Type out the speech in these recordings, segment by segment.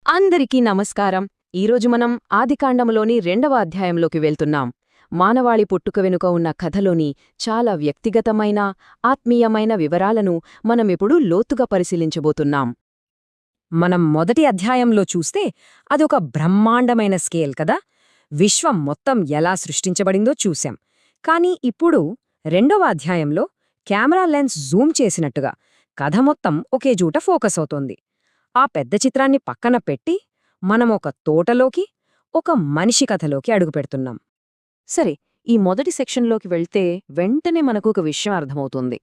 అందరికీ నమస్కారం. ఈరోజు మనం ఆదికాండములోని 2వ అధ్యాయంలోకి వెళ్తున్నాం. మానవాళి పుట్టుక వెనుక ఉన్న కథలోని చాలా వ్యక్తిగతమైన, ఆత్మీయమైన వివరాలను మనమిప్పుడు లోతుగా పరిశీలించబోతున్నాం. మనం మొదటి అధ్యాయంలో చూస్తే అదొక బ్రహ్మాండమైన స్కేల్ కదా. విశ్వం మొత్తం ఎలా సృష్టించబడిందో చూశాం. కానీ ఇప్పుడు 2వ అధ్యాయంలో కెమెరా లెన్స్ జూమ్ చేసినట్టుగా కథ మొత్తం ఒకే జూట ఫోకస్ అవుతోంది. ఆ పెద్ద చిత్రాన్ని పక్కన పెట్టి మనం ఒక తోటలోకి, ఒక మనిషి కథలోకి అడుగుపెడుతున్నాం. సరే, ఈ మొదటి సెక్షన్లోకి వెళ్తే వెంటనే మనకు ఒక విషయం అర్థమవుతుంది.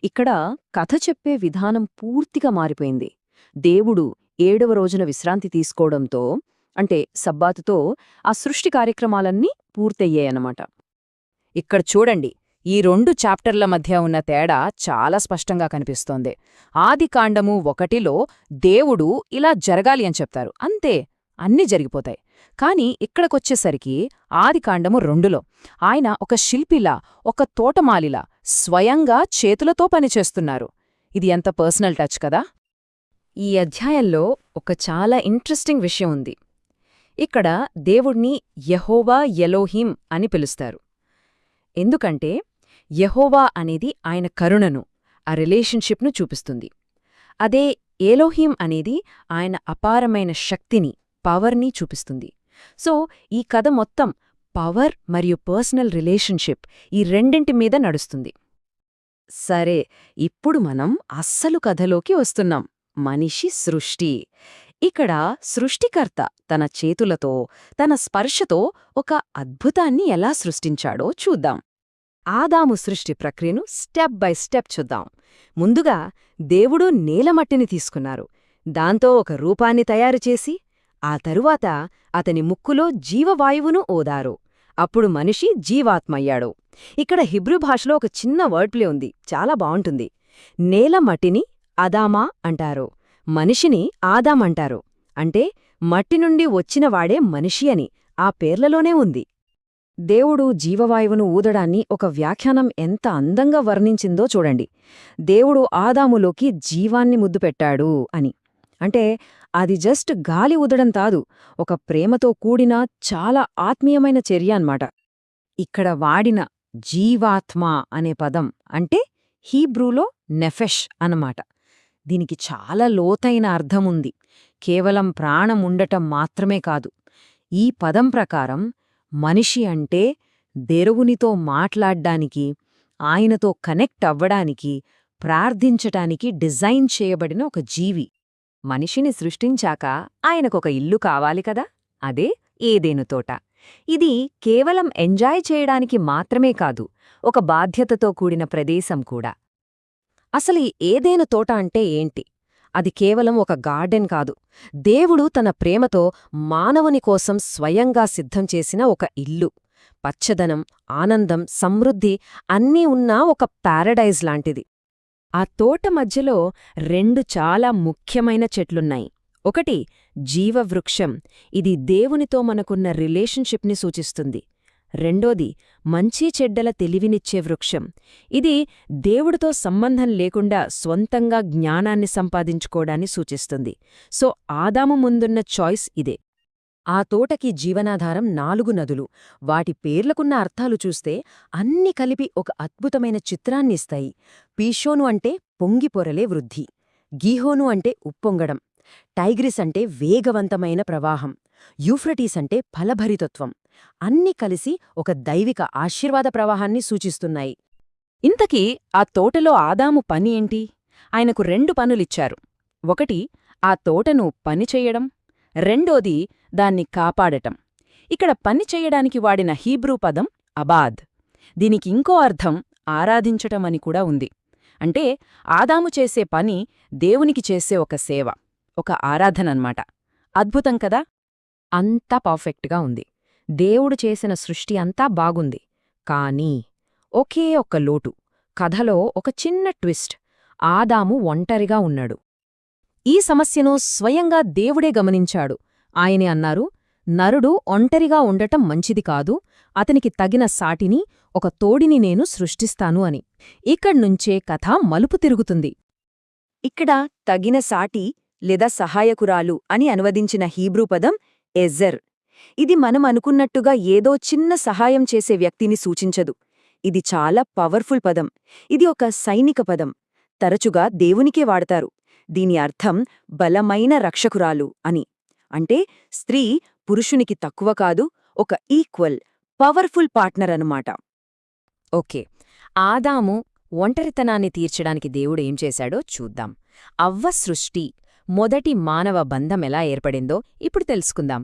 ఇక్కడ కథ చెప్పే విధానం పూర్తిగా మారిపోయింది. దేవుడు 7వ రోజున విశ్రాంతి తీసుకోవడంతో, అంటే సబ్బాతుతో, ఆ సృష్టి కార్యక్రమాలన్నీ పూర్తయ్యాయన్నమాట. ఇక్కడ చూడండి, ఈ 2 చాప్టర్ల మధ్య ఉన్న తేడా చాలా స్పష్టంగా కనిపిస్తోంది. ఆదికాండము 1లో దేవుడు ఇలా జరగాలి అని చెప్తారు, అంతే, అన్నీ జరిగిపోతాయి. కాని ఇక్కడికొచ్చేసరికి ఆదికాండము 2లో ఆయన ఒక శిల్పిలా, ఒక తోటమాలిలా స్వయంగా చేతులతో పనిచేస్తున్నారు. ఇది ఎంత పర్సనల్ టచ్ కదా. ఈ అధ్యాయంలో ఒక చాలా ఇంట్రెస్టింగ్ విషయం ఉంది. ఇక్కడ దేవుణ్ణి యెహోవా ఎలోహిం అని పిలుస్తారు. ఎందుకంటే యెహోవా అనేది ఆయన కరుణను, ఆ రిలేషన్షిప్ను చూపిస్తుంది. అదే ఎలోహిం అనేది ఆయన అపారమైన శక్తిని, పవర్ని చూపిస్తుంది. సో ఈ కథ మొత్తం పవర్ మరియు పర్సనల్ రిలేషన్షిప్, ఈ రెండింటి మీద నడుస్తుంది. సరే, ఇప్పుడు మనం అస్సలు కథలోకి వస్తున్నాం. మనిషి సృష్టి. ఇక్కడ సృష్టికర్త తన చేతులతో, తన స్పర్శతో ఒక అద్భుతాన్ని ఎలా సృష్టించాడో చూద్దాం. ఆదాము సృష్టి ప్రక్రియను స్టెప్ బై స్టెప్ చూద్దాం. ముందుగా దేవుడు నేలమట్టిని తీసుకున్నారు. దాంతో ఒక రూపాన్ని తయారుచేసి, ఆ తరువాత అతని ముక్కులో జీవవాయువును ఓదారు. అప్పుడు మనిషి జీవాత్మయ్యాడు. ఇక్కడ హిబ్రూ భాషలో ఒక చిన్న వర్డ్ ప్లే ఉంది, చాలా బావుంటుంది. నేలమట్టిని అదామా అంటారు, మనిషిని ఆదామంటారు. అంటే మట్టి నుండి వచ్చినవాడే మనిషి అని ఆ పేర్లలోనే ఉంది. దేవుడు జీవవాయువును ఊదడాన్ని ఒక వ్యాఖ్యానం ఎంత అందంగా వర్ణించిందో చూడండి. దేవుడు ఆదాములోకి జీవాన్ని ముద్దుపెట్టాడు అని. అంటే అది జస్ట్ గాలి ఊదడం కాదు, ఒక ప్రేమతో కూడిన చాలా ఆత్మీయమైన చర్య అన్నమాట. ఇక్కడ వాడిన జీవాత్మ అనే పదం అంటే హీబ్రూలో నెఫెష్ అన్నమాట. దీనికి చాలా లోతైన అర్థముంది. కేవలం ప్రాణముండటం మాత్రమే కాదు. ఈ పదం ప్రకారం మనిషి అంటే దేవునితో మాట్లాడ్డానికి, ఆయనతో కనెక్ట్ అవ్వడానికి, ప్రార్థించటానికి డిజైన్ చేయబడిన ఒక జీవి. మనిషిని సృష్టించాక ఆయనకొక ఇల్లు కావాలి కదా, అదే ఏదెను తోట. ఇది కేవలం ఎంజాయ్ చేయడానికి మాత్రమే కాదు, ఒక బాధ్యతతో కూడిన ప్రదేశం కూడా. అసలు ఈ ఏదెను తోట అంటే ఏంటి? అది కేవలం ఒక గార్డెన్ కాదు, దేవుడు తన ప్రేమతో మానవుని కోసం స్వయంగా సిద్ధం చేసిన ఒక ఇల్లు. పచ్చదనం, ఆనందం, సమృద్ధి అన్నీ ఉన్న ఒక పారడైజ్ లాంటిది. ఆ తోట మధ్యలో 2 చాలా ముఖ్యమైన చెట్లున్నాయి. ఒకటి జీవవృక్షం, ఇది దేవునితో మనకున్న రిలేషన్షిప్ని సూచిస్తుంది. రెండోది మంచి చెడ్డల తెలివినిచ్చే వృక్షం, ఇది దేవుడితో సంబంధం లేకుండా స్వంతంగా జ్ఞానాన్ని సంపాదించుకోవడాన్ని సూచిస్తుంది. సో ఆదాము ముందున్న చాయిస్ ఇదే. ఆ తోటకి జీవనాధారం 4 నదులు. వాటి పేర్లకున్న అర్థాలు చూస్తే అన్ని కలిపి ఒక అద్భుతమైన చిత్రాన్నిస్తాయి. పీషోను అంటే పొంగిపొరలే వృద్ధి, గీహోను అంటే ఉప్పొంగడం, టైగ్రిస్ అంటే వేగవంతమైన ప్రవాహం, యూఫ్రటీస్ అంటే ఫలభరితత్వం. అన్నీ కలిసి ఒక దైవిక ఆశీర్వాద ప్రవాహాన్ని సూచిస్తున్నాయి. ఇంతకీ ఆ తోటలో ఆదాము పని ఏంటి? ఆయనకు 2 పనులిచ్చారు. ఒకటి ఆ తోటను పనిచెయ్యడం, రెండోది దాన్ని కాపాడటం. ఇక్కడ పని చెయ్యడానికి వాడిన హీబ్రూ పదం అబాద్. దీనికింకో అర్థం ఆరాధించటమని కూడా ఉంది. అంటే ఆదాము చేసే పని దేవునికి చేసే ఒక సేవ, ఒక ఆరాధనన్మాట. అద్భుతం కదా. అంతా పర్ఫెక్ట్గా ఉంది. దేవుడు చేసిన సృష్టి అంతా బాగుంది. కానీ ఒకే ఒక్క లోటు, కథలో ఒక చిన్న ట్విస్ట్. ఆదాము ఒంటరిగా ఉన్నాడు. ఈ సమస్యను స్వయంగా దేవుడే గమనించాడు. ఆయనే అన్నారు, నరుడు ఒంటరిగా ఉండటం మంచిది కాదు, అతనికి తగిన సాటిని, ఒక తోడిని నేను సృష్టిస్తాను అని. ఇక్కడ్నుంచే కథ మలుపు తిరుగుతుంది. ఇక్కడ తగిన సాటి లేదా సహాయకురాలు అని అనువదించిన హీబ్రూ పదం ఎజర్. ఇది మనం అనుకున్నట్టుగా ఏదో చిన్న సహాయం చేసే వ్యక్తిని సూచించదు. ఇది చాలా పవర్ఫుల్ పదం. ఇది ఒక సైనిక పదం. తరచుగా దేవునికే వాడతారు. దీని అర్థం బలమైన రక్షకురాలు అని. అంటే స్త్రీ పురుషునికి తక్కువ కాదు, ఒక ఈక్వల్, పవర్ఫుల్ పార్ట్నర్ అన్నమాట. ఓకే, ఆదాము ఒంటరితనాన్ని తీర్చడానికి దేవుడు ఏం చేశాడో చూద్దాం. అవ్వ సృష్టి, మొదటి మానవ బంధం ఎలా ఏర్పడిందో ఇప్పుడు తెలుసుకుందాం.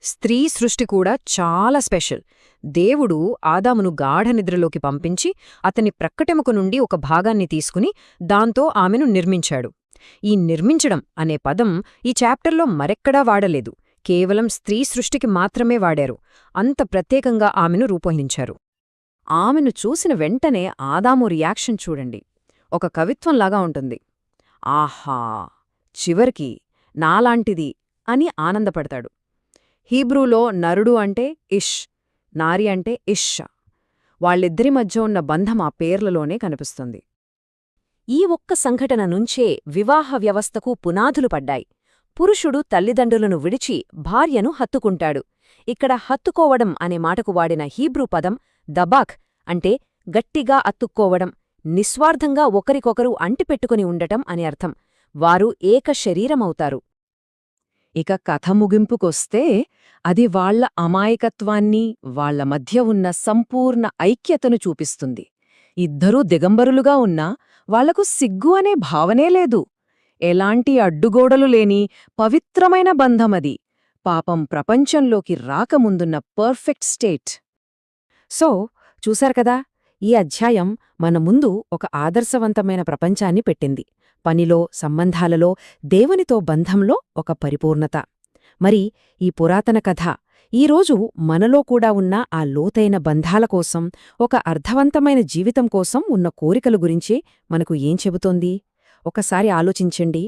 స్త్రీ సృష్టి కూడా చాలా స్పెషల్. దేవుడు ఆదామును గాఢనిద్రలోకి పంపించి అతని ప్రక్కటెముక నుండి ఒక భాగాన్ని తీసుకుని దాంతో ఆమెను నిర్మించాడు. ఈ నిర్మించడం అనే పదం ఈ చాప్టర్లో మరెక్కడా వాడలేదు, కేవలం స్త్రీ సృష్టికి మాత్రమే వాడారు. అంత ప్రత్యేకంగా ఆమెను రూపొందించారు. ఆమెను చూసిన వెంటనే ఆదాము రియాక్షన్ చూడండి, ఒక కవిత్వంలాగా ఉంటుంది. ఆహా, చివరికి నాలాంటిది అని ఆనందపడతాడు. హీబ్రూలో నరుడు అంటే ఇష్, నారి అంటే ఇష్. వాళ్ళిద్దరి మధ్య ఉన్న బంధం ఆ పేర్లలోనే కనిపిస్తుంది. ఈ ఒక్క సంఘటన నుంచే వివాహ వ్యవస్థకు పునాదులు పడ్డాయి. పురుషుడు తల్లిదండ్రులను విడిచి భార్యను హత్తుకుంటాడు. ఇక్కడ హత్తుకోవడం అనే మాటకు వాడిన హీబ్రూ పదం దబాక్, అంటే గట్టిగా అత్తుక్కోవడం, నిస్వార్థంగా ఒకరికొకరు అంటిపెట్టుకుని ఉండటం అని అర్థం. వారు ఏక శరీరమవుతారు. ఇక కథ ముగింపుకొస్తే అది వాళ్ల అమాయకత్వాన్ని, వాళ్ల మధ్య ఉన్న సంపూర్ణ ఐక్యతను చూపిస్తుంది. ఇద్దరూ దిగంబరులుగా ఉన్నా వాళ్లకు సిగ్గు అనే భావనే లేదు. ఎలాంటి అడ్డుగోడలు లేని పవిత్రమైన బంధమది. పాపం ప్రపంచంలోకి రాకముందున్న పర్ఫెక్ట్ స్టేట్. సో చూశారు కదా, ఈ అధ్యాయం మన ముందు ఒక ఆదర్శవంతమైన ప్రపంచాన్ని పెట్టింది. పనిలో, సంబంధాలలో, దేవునితో బంధంలో ఒక పరిపూర్ణత. మరి ఈ పురాతన కథ ఈరోజు మనలో కూడా ఉన్న ఆ లోతైన బంధాల కోసం, ఒక అర్థవంతమైన జీవితం కోసం ఉన్న కోరికల గురించి మనకు ఏం చెబుతోంది? ఒకసారి ఆలోచించండి.